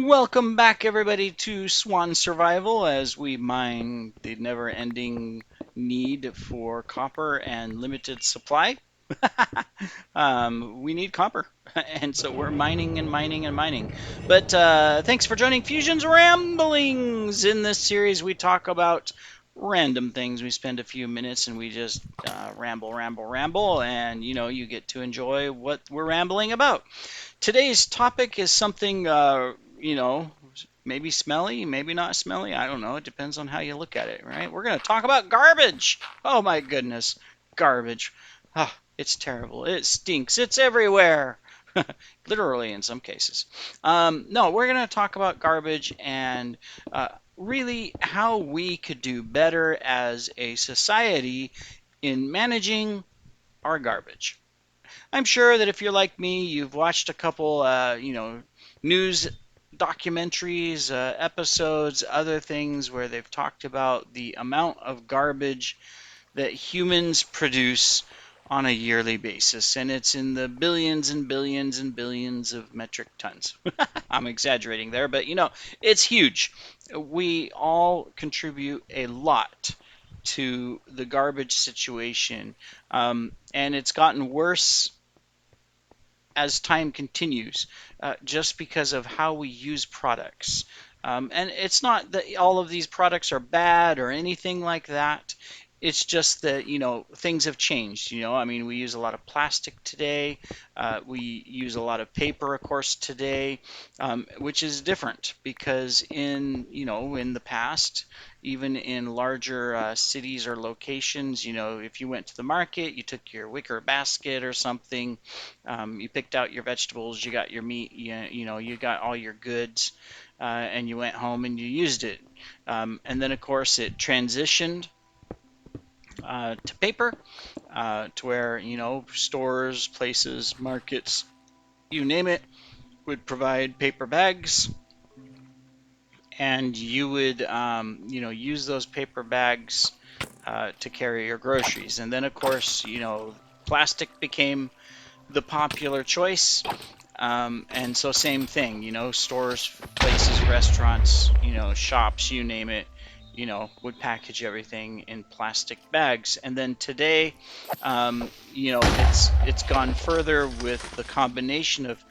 Welcome back, everybody, to Swan Survival as we mine the never ending need for copper and limited supply. We need copper, and so we're mining and mining and mining. But thanks for joining Fusion's Ramblings. In this series, we talk about random things. We spend a few minutes and we just ramble, and you get to enjoy what we're rambling about. Today's topic is something, maybe smelly, maybe not smelly. I don't know. It depends on how you look at it, right? We're going to talk about garbage. Oh my goodness, garbage. Ah, it's terrible. It stinks. It's everywhere. Literally in some cases. No, we're going to talk about garbage and really how we could do better as a society in managing our garbage. I'm sure that if you're like me, you've watched a couple, news documentaries, episodes, other things where they've talked about the amount of garbage that humans produce on a yearly basis, and it's in the billions and billions and billions of metric tons. I'm exaggerating there, but it's huge. We all contribute a lot to the garbage situation, and it's gotten worse as time continues, just because of how we use products. And it's not that all of these products are bad or anything like that. It's just that, things have changed. I mean, we use a lot of plastic today. We use a lot of paper, of course, today, which is different because in the past, even in larger cities or locations, if you went to the market, you took your wicker basket or something, you picked out your vegetables, you got your meat, you got all your goods, and you went home and you used it. And then, of course, it transitioned to paper, to where, stores, places, markets, you name it, would provide paper bags, and you would, use those paper bags to carry your groceries. And then, of course, plastic became the popular choice. And so same thing, stores, places, restaurants, shops, you name it, would package everything in plastic bags. And then today, it's gone further with the combination of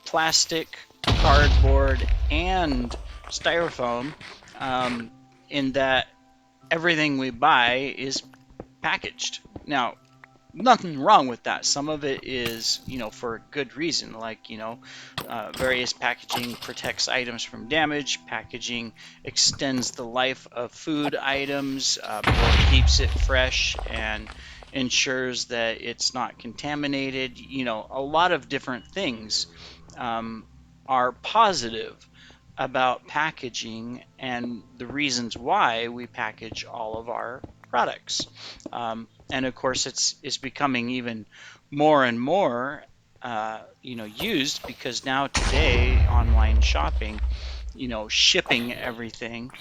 plastic, cardboard, and styrofoam, in that everything we buy is packaged. Now, nothing wrong with that. Some of it is, for a good reason, like, various packaging protects items from damage. Packaging extends the life of food items, or keeps it fresh and ensures that it's not contaminated. A lot of different things are positive about packaging and the reasons why we package all of our products. And of course, it's becoming even more and more, used because now today online shopping, shipping everything,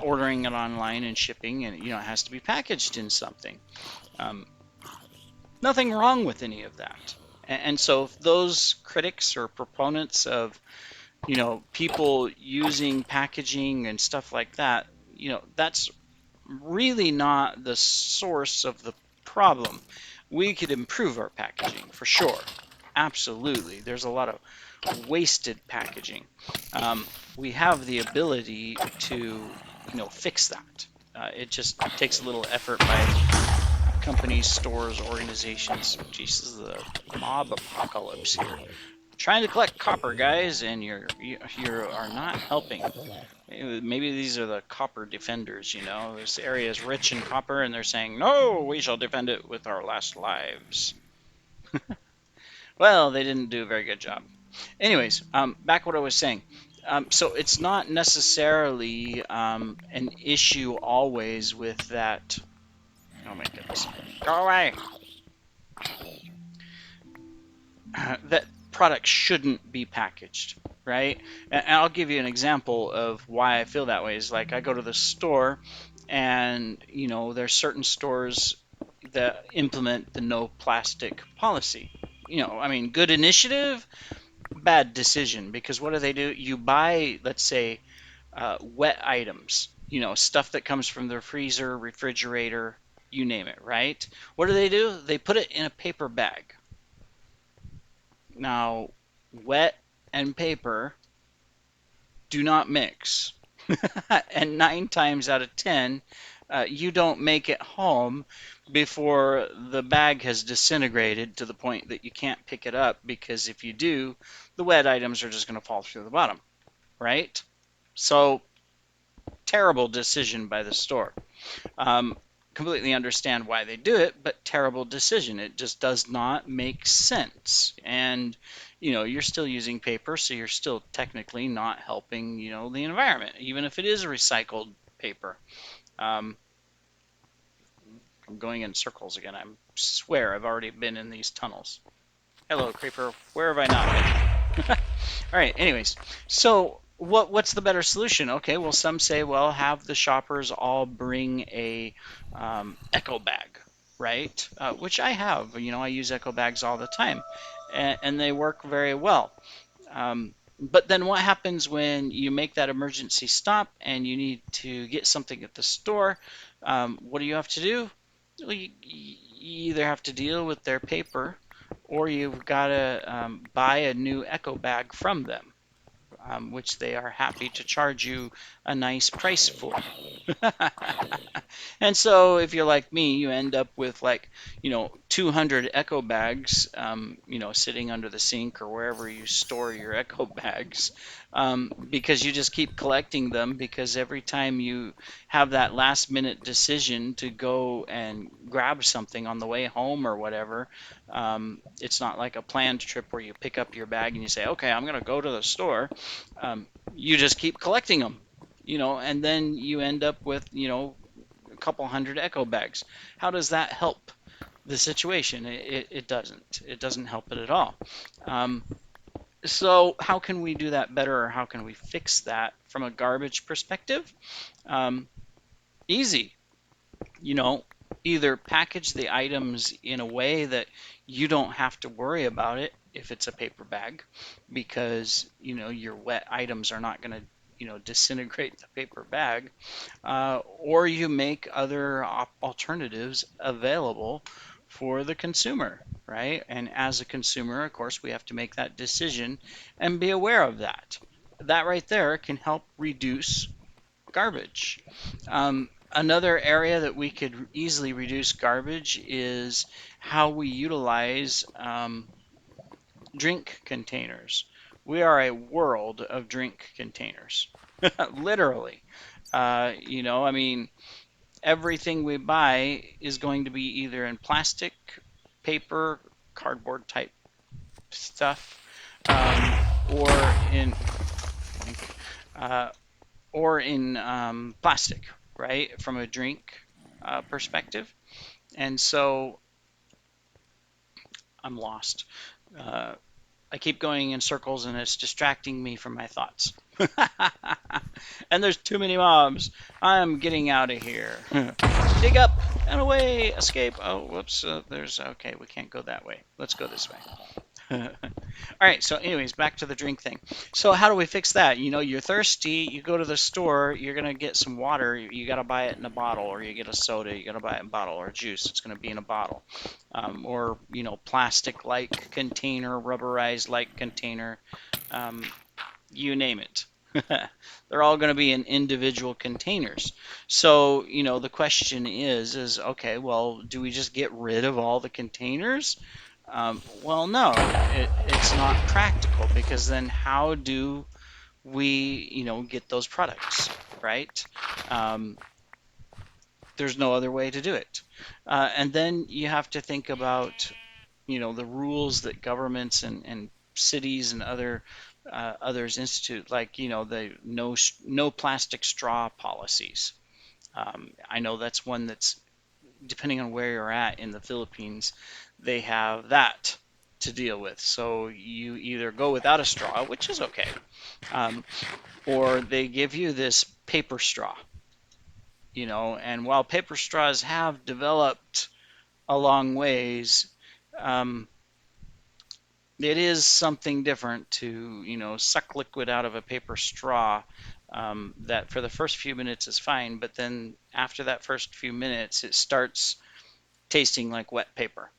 ordering it online and shipping, and it has to be packaged in something. Um, Nothing wrong with any of that. And so if those critics or proponents of people using packaging and stuff like that, that's really not the source of the problem. We could improve our packaging for sure. Absolutely. There's a lot of wasted packaging. We have the ability to, fix that. It just takes a little effort by companies, stores, organizations. Jeez, this is the mob apocalypse here. Trying to collect copper, guys, and you are not helping. Maybe these are the copper defenders, This area is rich in copper, and they're saying, no, we shall defend it with our last lives. Well, they didn't do a very good job. Anyways, back what I was saying. So it's not necessarily an issue always with that. Oh my goodness. Go away! That products shouldn't be packaged, right? And I'll give you an example of why I feel that way. Is like I go to the store, and there's certain stores that implement the no plastic policy. I mean, good initiative, bad decision, because what do? You buy, let's say, wet items, stuff that comes from the freezer, refrigerator, you name it, right? What do? They put it in a paper bag. Now, wet and paper do not mix. And 9 times out of 10, you don't make it home before the bag has disintegrated to the point that you can't pick it up, because if you do, the wet items are just going to fall through the bottom, right? So, terrible decision by the store. Um, Completely understand why they do it, but terrible decision. It just does not make sense. And, you're still using paper, so you're still technically not helping, the environment, even if it is recycled paper. Um, I'm going in circles again. I swear I've already been in these tunnels. Hello, creeper. Where have I not been? All right. Anyways, so what's the better solution? Okay. Well, some say, well, have the shoppers all bring a eco bag, right? Which I have. I use eco bags all the time, and they work very well. But then what happens when you make that emergency stop and you need to get something at the store? What do you have to do? Well, you either have to deal with their paper, or you've got to buy a new eco bag from them, which they are happy to charge you a nice price for. And so if you're like me, you end up with, like, 200 echo bags, sitting under the sink or wherever you store your echo bags, because you just keep collecting them, because every time you have that last minute decision to go and grab something on the way home or whatever, it's not like a planned trip where you pick up your bag and you say, okay, I'm going to go to the store. You just keep collecting them, and then you end up with, a couple hundred echo bags. How does that help the situation? It doesn't. It doesn't help it at all. Um, so how can we do that better, or how can we fix that from a garbage perspective? Um, Easy. you know, Either package the items in a way that you don't have to worry about it if it's a paper bag, because, your wet items are not going to, disintegrate the paper bag, or you make other alternatives available for the consumer, right? And as a consumer, of course, we have to make that decision and be aware of that. That right there can help reduce garbage. Another area that we could easily reduce garbage is how we utilize drink containers. We are a world of drink containers, literally. I mean, everything we buy is going to be either in plastic, paper, cardboard type stuff, or in uh, plastic, right? From a drink perspective. And so I'm lost. Uh, I keep going in circles and it's distracting me from my thoughts. And there's too many mobs. I'm getting out of here. Dig up and away. Escape. Oh, whoops. Okay, we can't go that way. Let's go this way. All right, so anyways, back to the drink thing. So how do we fix that? You're thirsty, you go to the store, you're going to get some water, you got to buy it in a bottle, or you get a soda, you got to buy it in a bottle, or juice, it's going to be in a bottle. Or, plastic-like container, rubberized-like container, you name it. They're all going to be in individual containers. So, the question is, okay, well, do we just get rid of all the containers? Well, no, it's not practical, because then how do we, get those products, right? Um, there's no other way to do it. And then you have to think about, the rules that governments and cities and others institute, like, the no plastic straw policies. I know that's one that's, depending on where you're at in the Philippines, they have that to deal with. So you either go without a straw, which is okay, um, or they give you this paper straw. And while paper straws have developed a long ways, um, it is something different to, suck liquid out of a paper straw. That for the first few minutes is fine, but then after that first few minutes, it starts tasting like wet paper.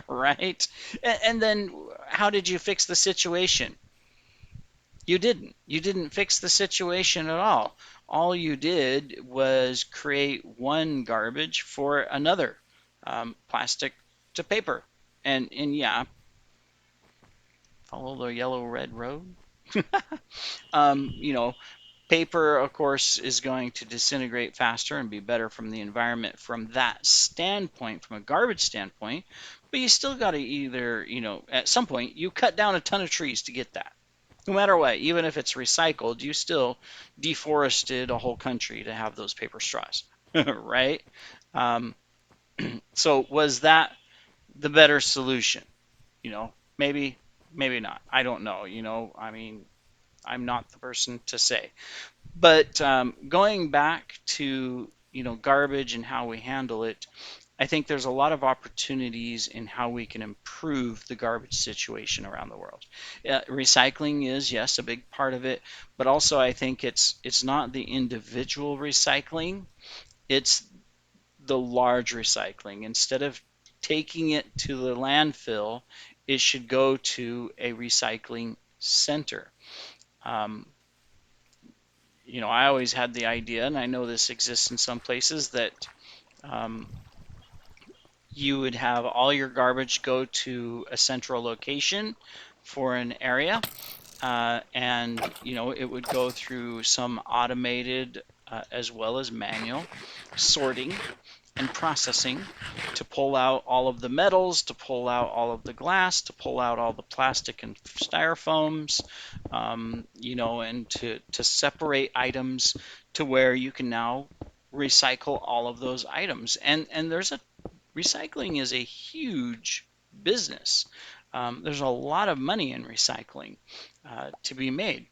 Right? And then how did you fix the situation? You didn't. You didn't fix the situation at all. All you did was create one garbage for another, plastic to paper. And yeah, follow the yellow red road. um, you know, Paper, of course, is going to disintegrate faster and be better from the environment from that standpoint, from a garbage standpoint. But you still got to either, at some point, you cut down a ton of trees to get that. No matter what, even if it's recycled, you still deforested a whole country to have those paper straws, right? Um, so was that the better solution? Maybe, maybe not. I don't know. I mean, I'm not the person to say. But going back to garbage and how we handle it, I think there's a lot of opportunities in how we can improve the garbage situation around the world. Recycling is, yes, a big part of it, but also I think it's not the individual recycling, it's the large recycling. Instead of taking it to the landfill, it should go to a recycling center. Um, I always had the idea, and I know this exists in some places, that um, you would have all your garbage go to a central location for an area, and it would go through some automated as well as manual sorting and processing to pull out all of the metals, to pull out all of the glass, to pull out all the plastic and styrofoams, and to separate items to where you can now recycle all of those items. And recycling is a huge business. There's a lot of money in recycling to be made,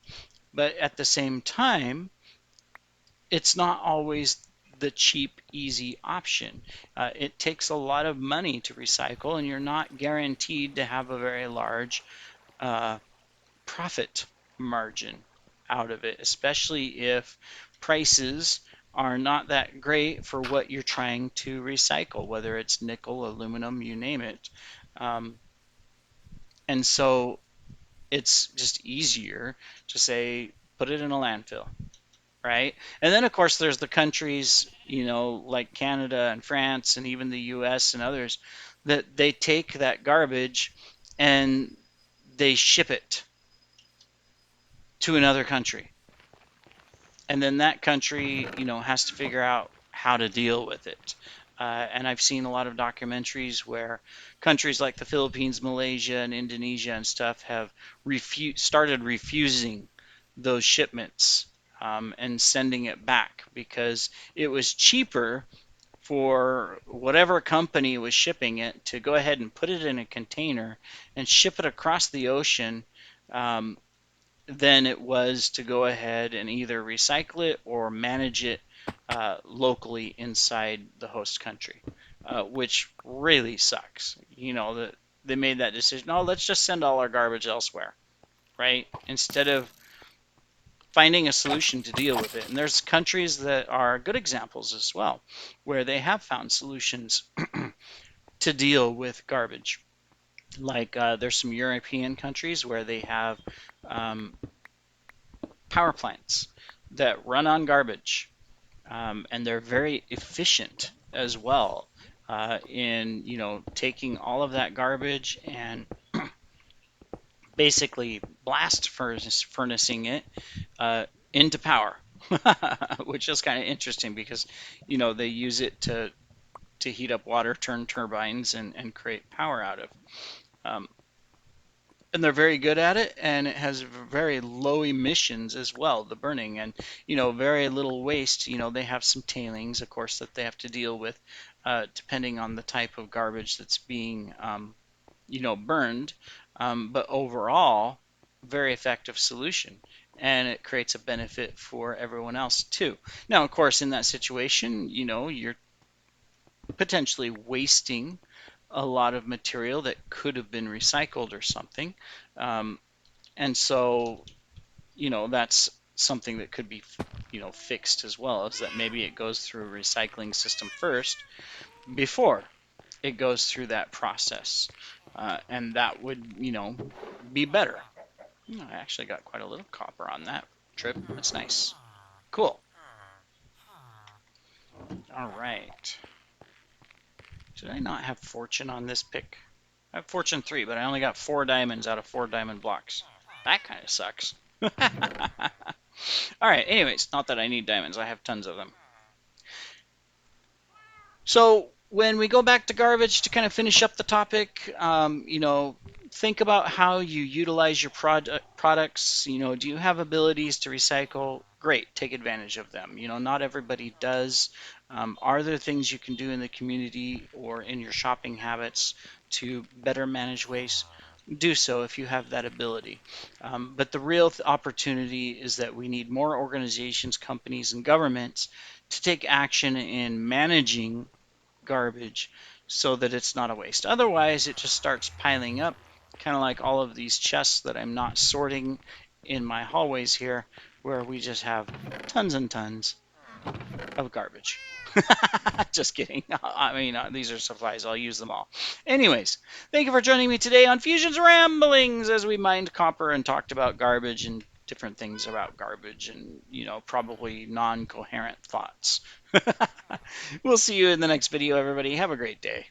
but at the same time, it's not always the cheap, easy option. It takes a lot of money to recycle, and you're not guaranteed to have a very large uh, profit margin out of it, especially if prices are not that great for what you're trying to recycle, whether it's nickel, aluminum, you name it. Um, and so it's just easier to say, put it in a landfill, right? And then, of course, there's the countries, like Canada and France and even the US and others, that they take that garbage and they ship it to another country. And then that country, has to figure out how to deal with it. And I've seen a lot of documentaries where countries like the Philippines, Malaysia, and Indonesia and stuff have started refusing those shipments and sending it back because it was cheaper for whatever company was shipping it to go ahead and put it in a container and ship it across the ocean, um, than it was to go ahead and either recycle it or manage it locally inside the host country, which really sucks. That they made that decision. Oh, let's just send all our garbage elsewhere, right? Instead of finding a solution to deal with it. And there's countries that are good examples as well, where they have found solutions to deal with garbage. Like there's some European countries where they have um, power plants that run on garbage, and they're very efficient as well in taking all of that garbage and basically blast furnacing it into power, which is kind of interesting because they use it to heat up water, turn turbines, and create power out of. Um, and they're very good at it, and it has very low emissions as well, the burning, and very little waste. They have some tailings, of course, that they have to deal with, depending on the type of garbage that's being burned, but overall, very effective solution, and it creates a benefit for everyone else too. Now, of course, in that situation, you're potentially wasting a lot of material that could have been recycled or something. Um, and so, that's something that could be, fixed as well, is that maybe it goes through a recycling system first before it goes through that process. And that would, be better. I actually got quite a little copper on that trip. That's nice. Cool. All right. Should I not have fortune on this pick? I have fortune 3, but I only got 4 diamonds out of 4 diamond blocks. That kind of sucks. All right, anyways, not that I need diamonds. I have tons of them. So when we go back to garbage to kind of finish up the topic, think about how you utilize your products. Do you have abilities to recycle? Great, take advantage of them. Not everybody does. Are there things you can do in the community or in your shopping habits to better manage waste? Do so if you have that ability. But the real opportunity is that we need more organizations, companies, and governments to take action in managing garbage so that it's not a waste. Otherwise, it just starts piling up, kind of like all of these chests that I'm not sorting in my hallways here, where we just have tons and tons of garbage. Just kidding. I mean, these are supplies. I'll use them all. Anyways, thank you for joining me today on Fusion's Ramblings as we mined copper and talked about garbage and different things about garbage and, probably non-coherent thoughts. We'll see you in the next video, everybody. Have a great day.